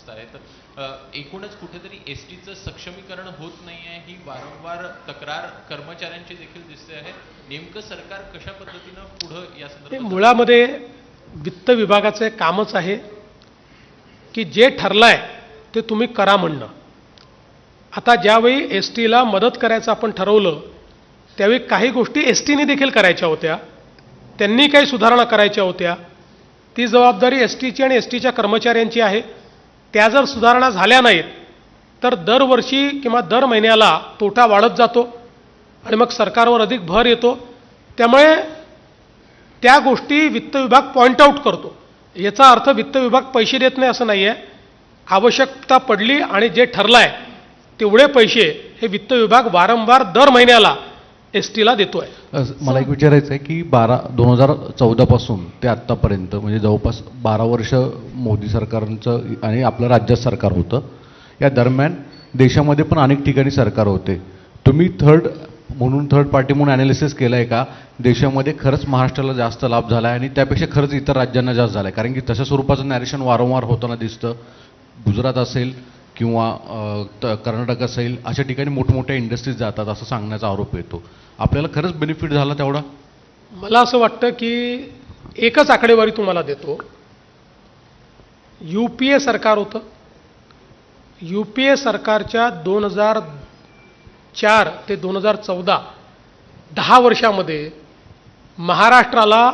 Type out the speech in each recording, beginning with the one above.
दिसत आहेत। एकूणच कुठेतरी एसटीचं सक्षमीकरण होत नाही आहे ही वारंवार तक्रार कर्मचाऱ्यांची देखील दिसते आहे। नेमकं सरकार कशा पद्धतीनं पुढे या संदर्भात मुळामध्ये वित्त विभागाचं कामच आहे की जे ठरलंय ते तुम्ही करा म्हणणं। आता ज्यावेळी एस टीला मदत करायचं आपण ठरवलं त्यावेळी काही गोष्टी एस टीने देखील करायच्या होत्या, त्यांनी काही सुधारणा करायच्या होत्या। ती जबाबदारी एस टीची आणि एस टीच्या कर्मचाऱ्यांची आहे। त्या जर सुधारणा झाल्या नाहीत तर दरवर्षी किंवा दर महिन्याला तोटा वाढत जातो आणि मग सरकारवर अधिक भर येतो। त्यामुळे त्या गोष्टी वित्त विभाग पॉइंट आउट करतो। याचा अर्थ वित्त विभाग पैसे देत नाही असं नाही आहे। आवश्यकता पडली आणि जे ठरलं आहे तेवढे पैसे हे वित्त विभाग वारंवार दर महिन्याला एस टीला देतो आहे। मला एक विचारायचं आहे की 2014 पासून ते आत्तापर्यंत म्हणजे जवळपास 12 वर्ष मोदी सरकारचं आणि आपलं राज्य सरकार होतं। या दरम्यान देशामध्ये पण अनेक ठिकाणी सरकार होते। तुम्ही थर्ड पार्टी म्हणून ॲनालिसिस केलं आहे का देशामध्ये खरंच महाराष्ट्राला जास्त लाभ झाला आहे आणि त्यापेक्षा खरंच इतर राज्यांना जास्त झाला आहे? कारण की तशा स्वरूपाचं नॅरेशन वारंवार होताना दिसतं। गुजरात असेल किंवा कर्नाटक असेल अशा ठिकाणी मोठमोठ्या इंडस्ट्रीज जातात असं सांगण्याचा आरोप येतो। आपल्याला खरंच बेनिफिट झाला तेवढा? मला असं वाटतं की एकच आकडेवारी तुम्हाला देतो। UPA सरकार होतं, UPA सरकारच्या 2004 ते 2014 10 वर्षामध्ये महाराष्ट्राला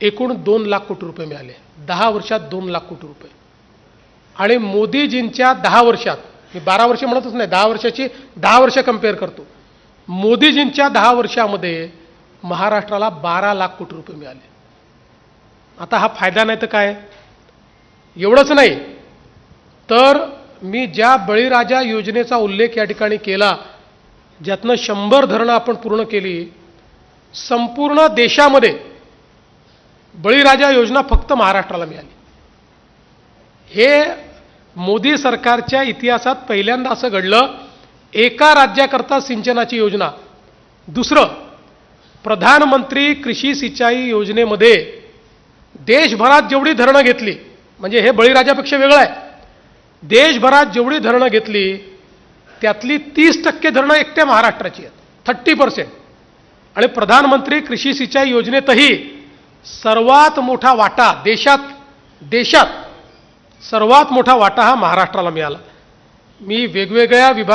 एकूण 2 लाख कोटी रुपये मिळाले। 10 वर्षात 2 लाख कोटी रुपये। आणि मोदीजींच्या 10 वर्षात, मी 12 वर्ष म्हणतच नाही, 10 वर्षाची 10 वर्ष कंपेअर करतो, मोदीजींच्या 10 वर्षामध्ये महाराष्ट्राला 12 लाख कोटी रुपये मिळाले। आता हा फायदा नाही तर काय? एवढंच नाही तर मी ज्या बळीराजा योजनेचा उल्लेख या ठिकाणी केला, ज्यातनं 100 धरणं आपण पूर्ण केली, संपूर्ण देशामध्ये बळीराजा योजना फक्त महाराष्ट्राला मिळाली। हे मोदी सरकारच्या इतिहासात पहिल्यांदा असं घडलं, एका राज्याकरता सिंचनाची योजना। दुसरं, प्रधानमंत्री कृषी सिंचाई योजनेमध्ये देशभरात जेवढी धरणं घेतली, म्हणजे हे बळीराजापेक्षा वेगळं आहे, देशभरात जेवढी धरणं घेतली त्यातली 30% धरणं एकट्या महाराष्ट्राची आहेत, 30%। आणि प्रधानमंत्री कृषी सिंचाई योजनेतही सर्वात मोठा वाटा देशात सर्वात मोठा वाटा हा महाराष्ट्राला मिळाला। मी वेगवेगळ्या